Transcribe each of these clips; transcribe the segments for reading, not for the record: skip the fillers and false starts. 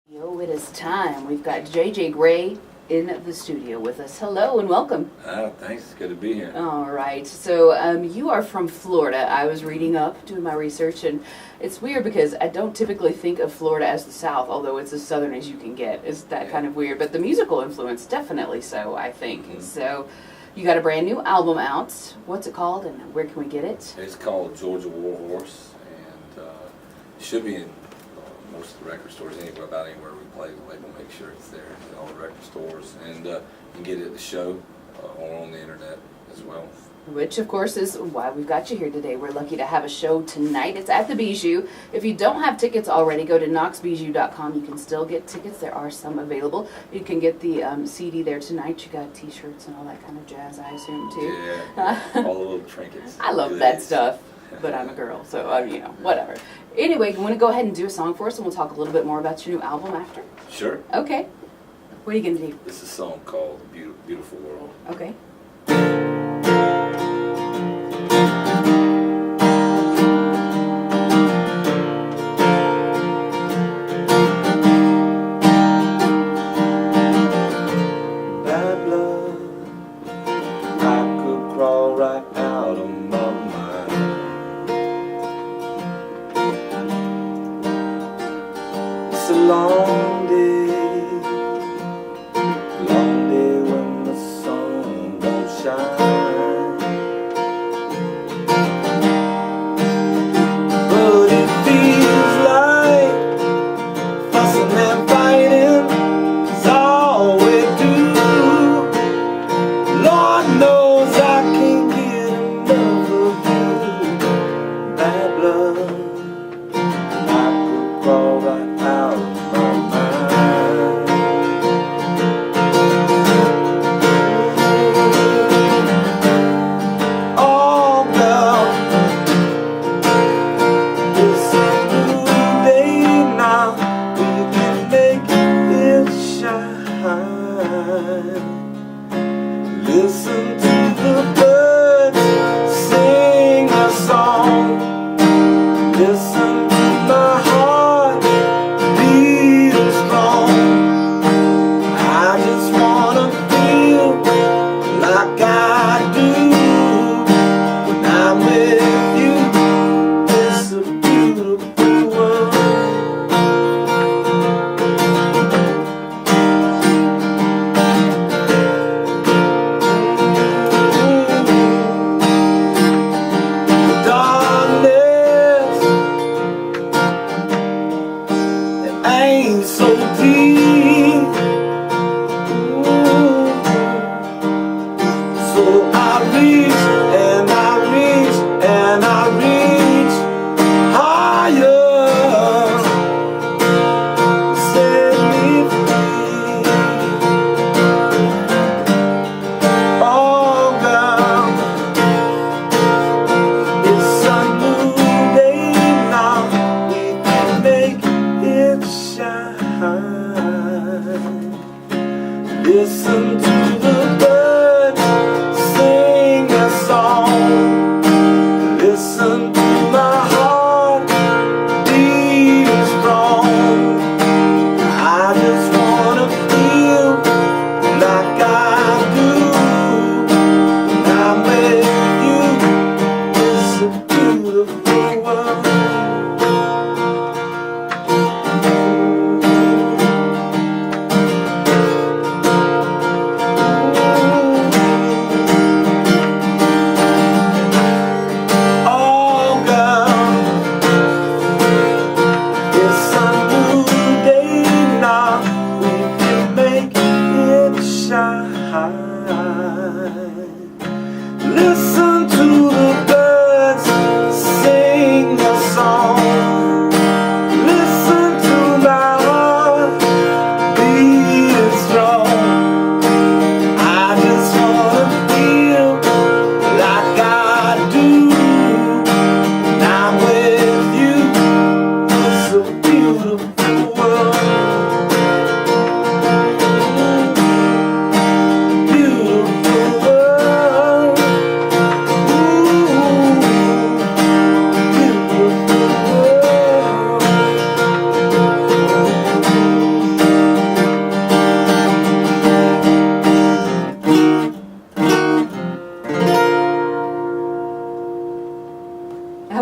Yo, it is time. We've got JJ Gray in the studio with us. Hello and welcome. Thanks. It's good to be here. All right. So you are from Florida. I was reading up, doing my research, and it's weird because I don't typically think of Florida as the South, although it's as southern as you can get. It's that kind of weird. But the musical influence, definitely so, I think. Mm-hmm. So you got a brand new album out. What's it called and where can we get it? It's called Georgia War Horse, and it should be in most of the record stores, about anywhere we play the label. Make sure it's there in all the record stores, and you can get it at the show or on the internet as well. Which, of course, is why we've got you here today. We're lucky to have a show tonight. It's at the Bijou. If you don't have tickets already, go to knoxbijou.com. You can still get tickets. There are some available. You can get the CD there tonight. You got T-shirts and all that kind of jazz, I assume, too. Yeah, all the little trinkets. I love that stuff, but I'm a girl, so, whatever. Anyway, you want to go ahead and do a song for us, and we'll talk a little bit more about your new album after? Sure. Okay. What are you going to do? This is a song called Beautiful World. Okay. Bad blood, I could crawl right out of my mind. It's a long day when the sun don't shine. But it feels like fussing and fighting is all we do. Lord knows I can't get enough of you. Bad blood, I could crawl right out of my mind.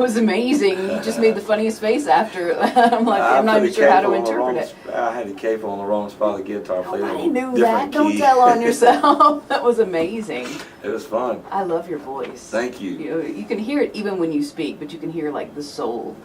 was amazing. You just made the funniest face after. I'm like, I'm not even sure how to interpret it. I had the cape on the wrong spot of the guitar. Nobody knew that. Don't tell on yourself. That was amazing. It was fun. I love your voice. Thank you. You can hear it even when you speak, but you can hear like the soul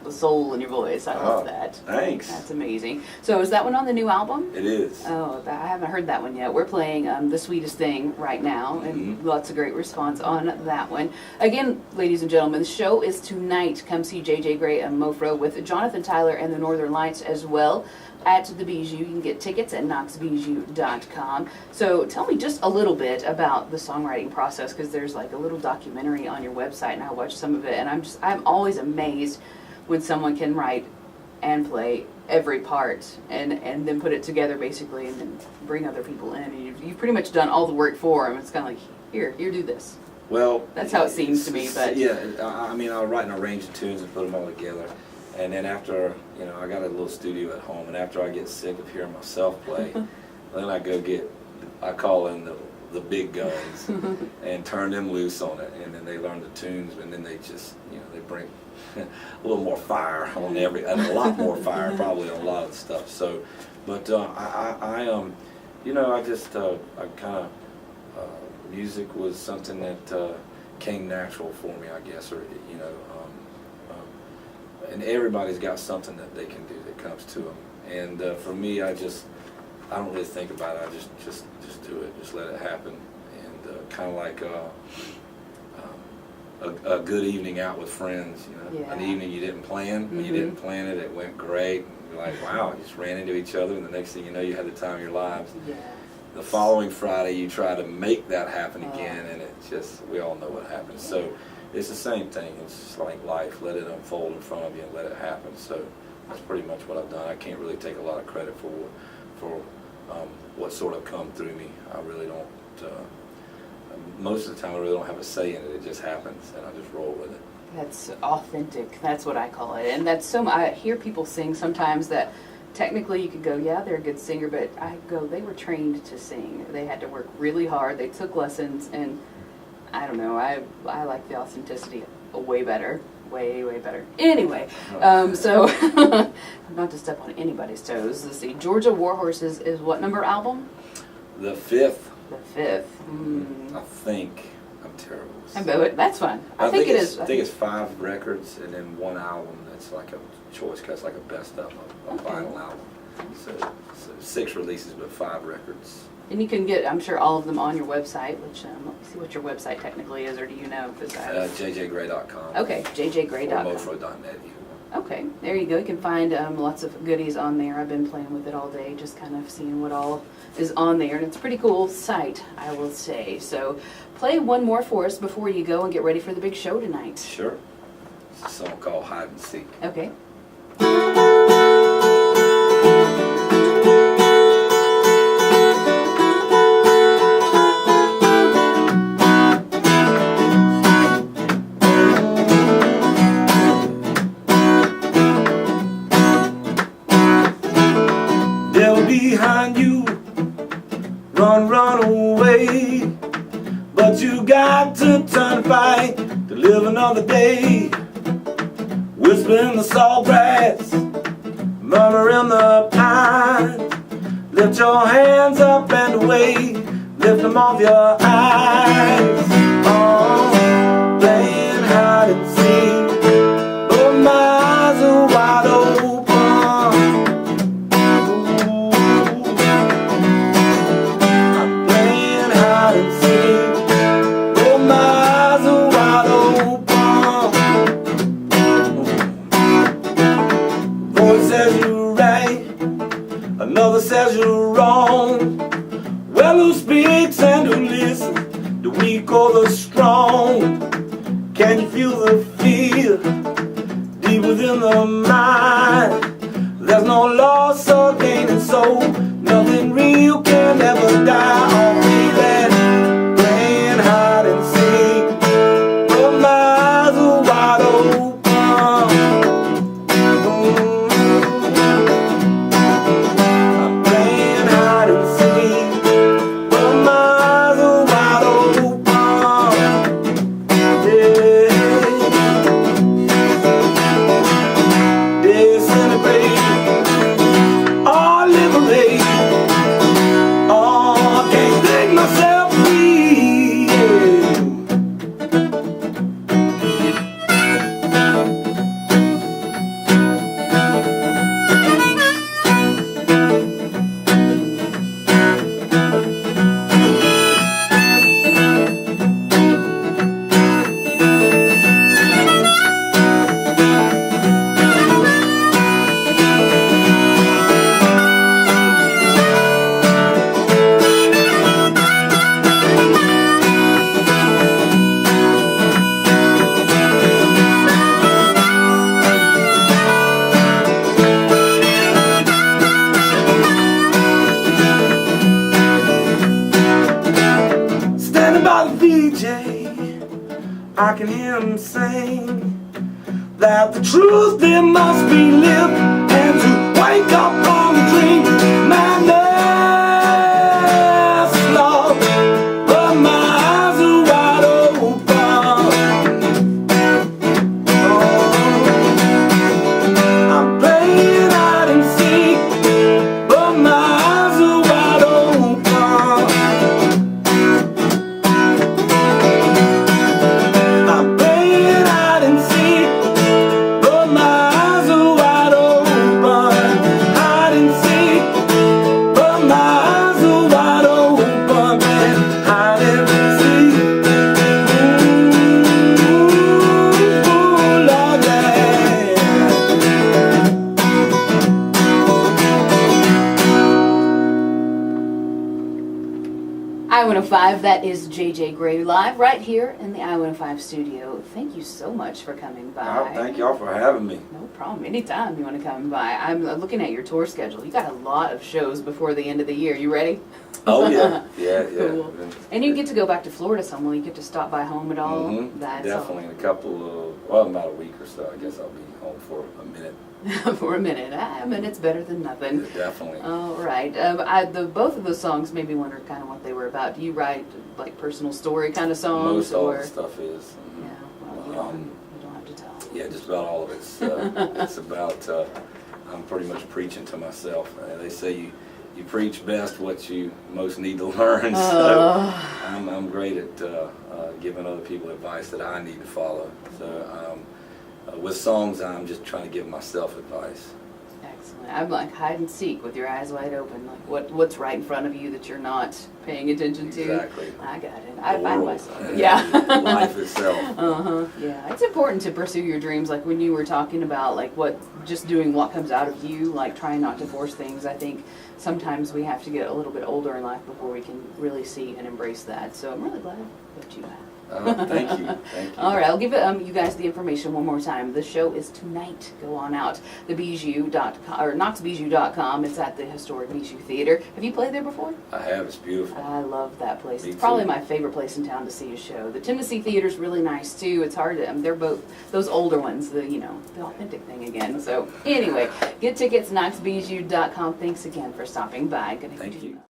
in your voice. I love that. Thanks. That's amazing. So is that one on the new album? It is. Oh, I haven't heard that one yet. We're playing The Sweetest Thing right now, and lots of great response on that one. Again, ladies and gentlemen, the show is tonight. Come see JJ Grey and Mofro with Jonathan Tyler and the Northern Lights as well at the Bijou. You can get tickets at knoxbijou.com. So tell me just a little bit about the songwriting process, because there's like a little documentary on your website, and I watched some of it, and I'm always amazed when someone can write and play every part and then put it together basically, and then bring other people in, and you've pretty much done all the work for them. It's kind of like, here do this. Well, that's how it seems to me. But yeah, I mean, I was writing a range of tunes and put them all together, and then after, you know, I got a little studio at home, and after I get sick of hearing myself play, then I go I call in the big guns and turn them loose on it, and then they learn the tunes, and then they just, you know, they bring a little more fire on and a lot more fire probably on a lot of the stuff. So, but you know, I just I kind of music was something that came natural for me, I guess, or you know, and everybody's got something that they can do that comes to them, and for me, I don't really think about it. I just do it, just let it happen, and kind of like a good evening out with friends, you know, an evening you didn't plan. When you didn't plan it, it went great. You're like, wow, you just ran into each other, and the next thing you know, you had the time of your lives. Yeah. The following Friday, you try to make that happen again, and it just, we all know what happens. So it's the same thing. It's just like life. Let it unfold in front of you and let it happen. So that's pretty much what I've done. I can't really take a lot of credit for what sort of come through me. I really don't. Most of the time, I really don't have a say in it. It just happens, and I just roll with it. That's authentic. That's what I call it. And that's I hear people sing sometimes that technically you could go, yeah, they're a good singer, but I go, they were trained to sing. They had to work really hard. They took lessons, and I don't know. I like the authenticity way better. Way better. Anyway, so not to step on anybody's toes. Let's see. Georgia Warhorses is what number album? The fifth. The fifth. I think. I'm terrible. But that's fun. I think it is. I think it's 5 records and then 1 album that's like a choice, because like a best of a vinyl album. So 6 releases but 5 records. And you can get, I'm sure, all of them on your website, which, let me see what your website technically is, or do you know? JJGray.com. Okay, JJGray.com. Or Mofro.net. Okay, there you go. You can find lots of goodies on there. I've been playing with it all day, just kind of seeing what all is on there. And it's a pretty cool site, I will say. So play one more for us before you go and get ready for the big show tonight. Sure. It's a song called Hide and Seek. Okay. Behind you, run away, but you got to turn to fight to live another day. Whisper in the salt grass, murmur in the pine. Lift your hands up and away, lift them off your eyes. Oh, playing hide and seek, but my eyes are wide open. Another says you're wrong. Well, who speaks and who listens? The weak or the strong? Can you feel the fear deep within the mind? There's no loss or gain, and so nothing real can ever die. All feeling, playing hide and seek, but my eyes are wide open. can hear him sing that the truth there must be lived, and to wake up from a dream madness, Lord, but my eyes are wide open. Oh, I'm playing hide and seek, but my eyes are wide open. I'm playing hide and seek, but my eyes are wide open. Hide and seek, but my eyes are wide open. And hide and seek. Ooh, Lord, yeah. I105, that is JJ Gray live right here in the I105 studio. Thank you so much for coming by. Oh, thank y'all for having me. No problem. Anytime you want to come by. I'm looking at your tour schedule. You got a lot of shows before the end of the year. You ready? Oh yeah, yeah. Cool. And you get to go back to Florida somewhere. You get to stop by home at all. That's Definitely in a couple of, well, about a week or so. I guess I'll be home for a minute. For a minute. A minute's better than nothing. Definitely. All right. Both of those songs made me wonder kind of what they were about. Do you write like personal story kind of songs? Most all or? the stuff is. Yeah. Well, you don't have to tell. Yeah, just about all of it. It's, it's about, I'm pretty much preaching to myself. They say you preach best what you most need to learn. So I'm great at giving other people advice that I need to follow. So with songs, I'm just trying to give myself advice. Excellent. I'm like hide and seek with your eyes wide open. Like what's right in front of you that you're not paying attention to. Exactly. I got it. I The find world. myself. Yeah. Life itself. Yeah. It's important to pursue your dreams. Like when you were talking about like just doing what comes out of you, like trying not to force things. I think sometimes we have to get a little bit older in life before we can really see and embrace that. So I'm really glad that you have. Thank you. Thank you. All right, I'll give you guys the information one more time. The show is tonight. Go on out. The Bijou.com or KnoxBijou.com. It's at the historic Bijou Theatre. Have you played there before? I have. It's beautiful. I love that place. Me It's probably too. my favorite place in town to see a show. The Tennessee Theater's really nice too. It's hard to. They're both those older ones. The authentic thing again. So anyway, get tickets KnoxBijou.com. Thanks again for stopping by. Good night. Thank you.